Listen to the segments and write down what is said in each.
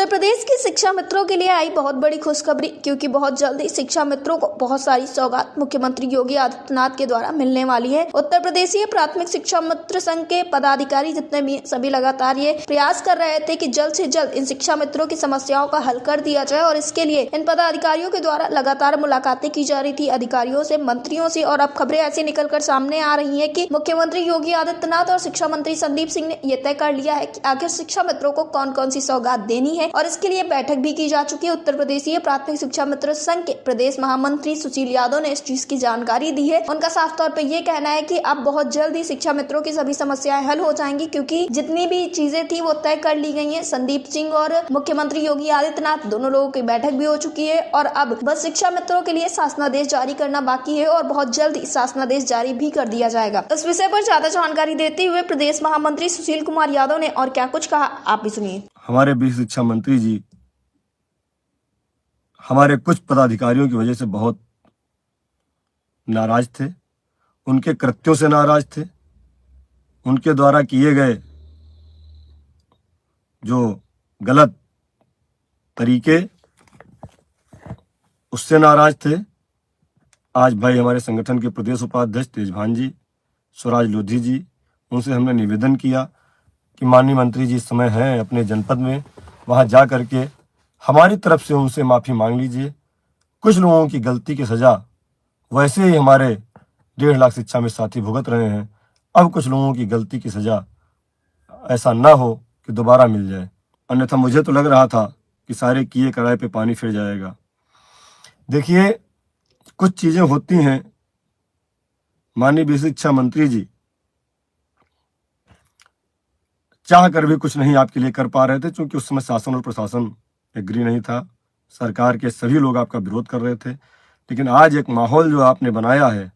प्रदेश के शिक्षा मित्रों के लिए आई बहुत बड़ी खुशखबरी, क्योंकि बहुत जल्द ही शिक्षा मित्रों को बहुत सारी सौगात मुख्यमंत्री योगी आदित्यनाथ के द्वारा मिलने वाली है। उत्तर प्रदेशीय प्राथमिक शिक्षा मित्र संघ के पदाधिकारी जितने भी सभी लगातार ये प्रयास कर रहे थे कि जल्द से जल्द इन शिक्षा मित्रों की समस्याओं का हल कर दिया जाए, और इसके लिए इन पदाधिकारियों के द्वारा लगातार मुलाकातें की जा रही थी अधिकारियों से, मंत्रियों से, और अब खबरें ऐसी निकलकर सामने आ रही है कि मुख्यमंत्री योगी आदित्यनाथ और शिक्षा मंत्री संदीप सिंह ने यह तय कर लिया है कि आखिर शिक्षा मित्रों को कौन कौन सी सौगात देनी है, और इसके लिए बैठक भी की जा चुकी है। उत्तर प्रदेशीय प्राथमिक शिक्षा मित्र संघ के प्रदेश महामंत्री सुशील यादव ने इस चीज की जानकारी दी है। उनका साफ तौर पर यह कहना है कि अब बहुत जल्द ही शिक्षा मित्रों की सभी समस्याएं हल हो जाएंगी, क्योंकि जितनी भी चीजें थी वो तय कर ली गई हैं। संदीप सिंह और मुख्यमंत्री योगी आदित्यनाथ दोनों लोगों की बैठक भी हो चुकी है, और अब बस शिक्षा मित्रों के लिए शासनादेश जारी करना बाकी है, और बहुत जल्द ही शासनादेश जारी भी कर दिया जाएगा। इस विषय पर ज्यादा जानकारी देते हुए प्रदेश महामंत्री सुशील कुमार यादव ने और क्या कुछ कहा, आप भी सुनिए। हमारे बीच शिक्षा मंत्री जी हमारे कुछ पदाधिकारियों की वजह से बहुत नाराज थे, उनके कृत्यों से नाराज थे, उनके द्वारा किए गए जो गलत तरीके उससे नाराज थे। आज भाई हमारे संगठन के प्रदेश उपाध्यक्ष तेजभान जी, स्वराज लोधी जी, उनसे हमने निवेदन किया कि माननीय मंत्री जी इस समय हैं अपने जनपद में, वहां जा करके हमारी तरफ से उनसे माफ़ी मांग लीजिए। कुछ लोगों की गलती की सज़ा वैसे ही हमारे 1.5 लाख शिक्षा में साथी भुगत रहे हैं, अब कुछ लोगों की गलती की सज़ा ऐसा ना हो कि दोबारा मिल जाए, अन्यथा मुझे तो लग रहा था कि सारे किए कराए पे पानी फिर जाएगा। देखिए, कुछ चीज़ें होती हैं, माननीय शिक्षा मंत्री जी चाह कर भी कुछ नहीं आपके लिए कर पा रहे थे, क्योंकि उस समय शासन और प्रशासन एग्री नहीं था, सरकार के सभी लोग आपका विरोध कर रहे थे। लेकिन आज एक माहौल जो आपने बनाया है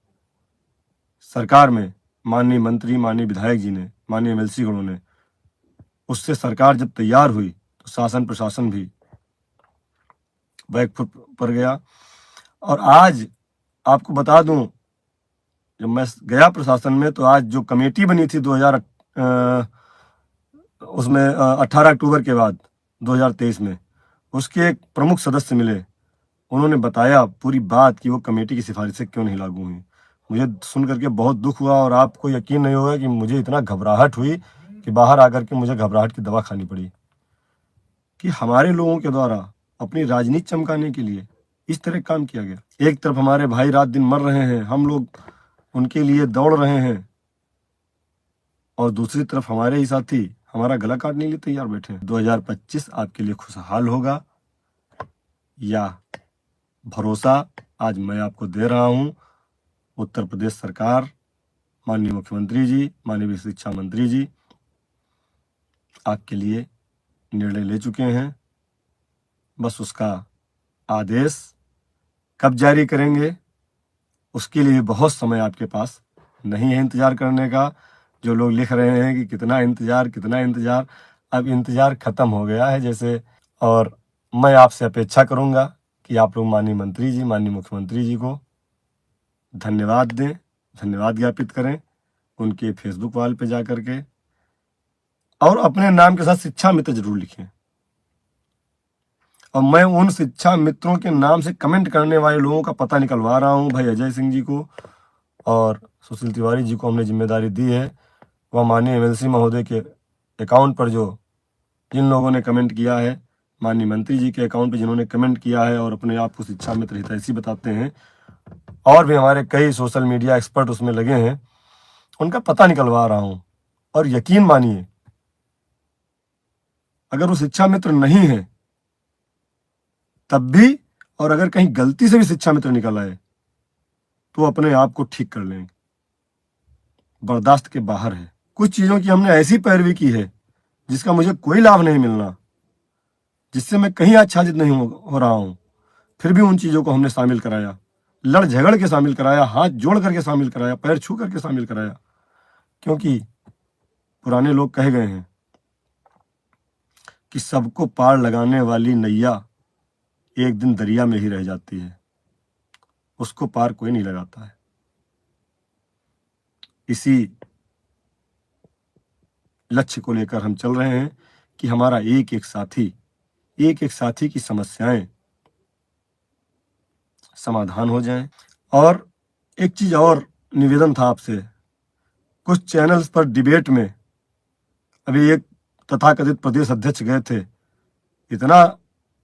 सरकार में, माननीय मंत्री, माननीय विधायक जी ने, माननीय एमएलसी गणों ने, उससे सरकार जब तैयार हुई तो शासन प्रशासन भी बैक फुट पर गया। और आज आपको बता दूं, जब मैं गया प्रशासन में तो आज जो कमेटी बनी थी 18 अक्टूबर के बाद 2023 में, उसके एक प्रमुख सदस्य मिले, उन्होंने बताया पूरी बात कि वो कमेटी की सिफारिशें क्यों नहीं लागू हुई। मुझे सुन करके बहुत दुख हुआ, और आपको यकीन नहीं होगा कि मुझे इतना घबराहट हुई कि बाहर आकर के मुझे घबराहट की दवा खानी पड़ी, कि हमारे लोगों के द्वारा अपनी राजनीति चमकाने के लिए इस तरह काम किया गया। एक तरफ हमारे भाई रात दिन मर रहे हैं, हम लोग उनके लिए दौड़ रहे हैं, और दूसरी तरफ हमारे ही साथी हमारा गला काटने के लिए तैयार बैठे हैं। 2025 आपके लिए खुशहाल होगा, या भरोसा आज मैं आपको दे रहा हूं। उत्तर प्रदेश सरकार, माननीय मुख्यमंत्री जी, माननीय शिक्षा मंत्री जी आपके लिए निर्णय ले चुके हैं। बस उसका आदेश कब जारी करेंगे उसके लिए बहुत समय आपके पास नहीं है इंतजार करने का। जो लोग लिख रहे हैं कि कितना इंतजार कितना इंतजार, अब इंतजार खत्म हो गया है जैसे। और मैं आपसे अपेक्षा करूंगा कि आप लोग माननीय मंत्री जी, माननीय मुख्यमंत्री जी को धन्यवाद दें, धन्यवाद ज्ञापित करें उनके फेसबुक वॉल पे जा करके, और अपने नाम के साथ शिक्षा मित्र जरूर लिखें। और मैं उन शिक्षा मित्रों के नाम से कमेंट करने वाले लोगों का पता निकलवा रहा हूं। भाई अजय सिंह जी को और सुशील तिवारी जी को हमने जिम्मेदारी दी है, वह माननीय एमएलसी महोदय के अकाउंट पर जो जिन लोगों ने कमेंट किया है, माननीय मंत्री जी के अकाउंट पर जिन्होंने कमेंट किया है और अपने आप को शिक्षा मित्र हितैषी बताते हैं, और भी हमारे कई सोशल मीडिया एक्सपर्ट उसमें लगे हैं, उनका पता निकलवा रहा हूं। और यकीन मानिए, अगर वो शिक्षा मित्र नहीं है तब भी, और अगर कहीं गलती से भी शिक्षा मित्र निकल आए तो अपने आप को ठीक कर लेंगे, बर्दाश्त के बाहर है। कुछ चीजों की हमने ऐसी पैरवी की है जिसका मुझे कोई लाभ नहीं मिलना, जिससे मैं कहीं आच्छादित नहीं हो रहा हूं, फिर भी उन चीजों को हमने शामिल कराया, लड़ झगड़ के शामिल कराया, हाथ जोड़ करके शामिल कराया, पैर छू करके शामिल कराया, क्योंकि पुराने लोग कह गए हैं कि सबको पार लगाने वाली नैया एक दिन दरिया में ही रह जाती है, उसको पार कोई नहीं लगाता है। इसी लक्ष्य को लेकर हम चल रहे हैं कि हमारा एक एक साथी एक एक साथी की समस्याएं समाधान हो जाएं। और एक चीज और निवेदन था आपसे, कुछ चैनल्स पर डिबेट में अभी एक तथाकथित प्रदेश अध्यक्ष गए थे, इतना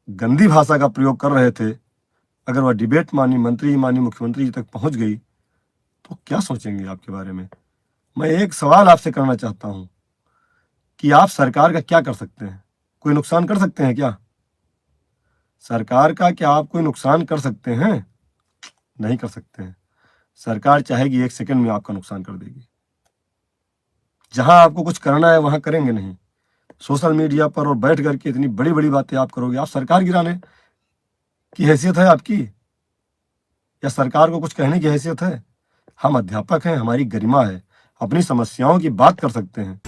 गंदी भाषा का प्रयोग कर रहे थे, अगर वह डिबेट मानी मंत्री मानी मुख्यमंत्री जी तक पहुंच गई तो क्या सोचेंगे आपके बारे में। मैं एक सवाल आपसे करना चाहता हूं कि आप सरकार का क्या कर सकते हैं? कोई नुकसान कर सकते हैं क्या? सरकार का क्या आप कोई नुकसान कर सकते हैं? नहीं कर सकते हैं। सरकार चाहेगी 1 सेकंड में आपका नुकसान कर देगी। जहां आपको कुछ करना है वहां करेंगे नहीं। सोशल मीडिया पर और बैठ करके इतनी बड़ी बड़ी बातें आप करोगे। आप सरकार गिराने की हैसियत है आपकी, या सरकार को कुछ कहने की हैसियत है? हम अध्यापक हैं, हमारी गरिमा है, अपनी समस्याओं की बात कर सकते हैं।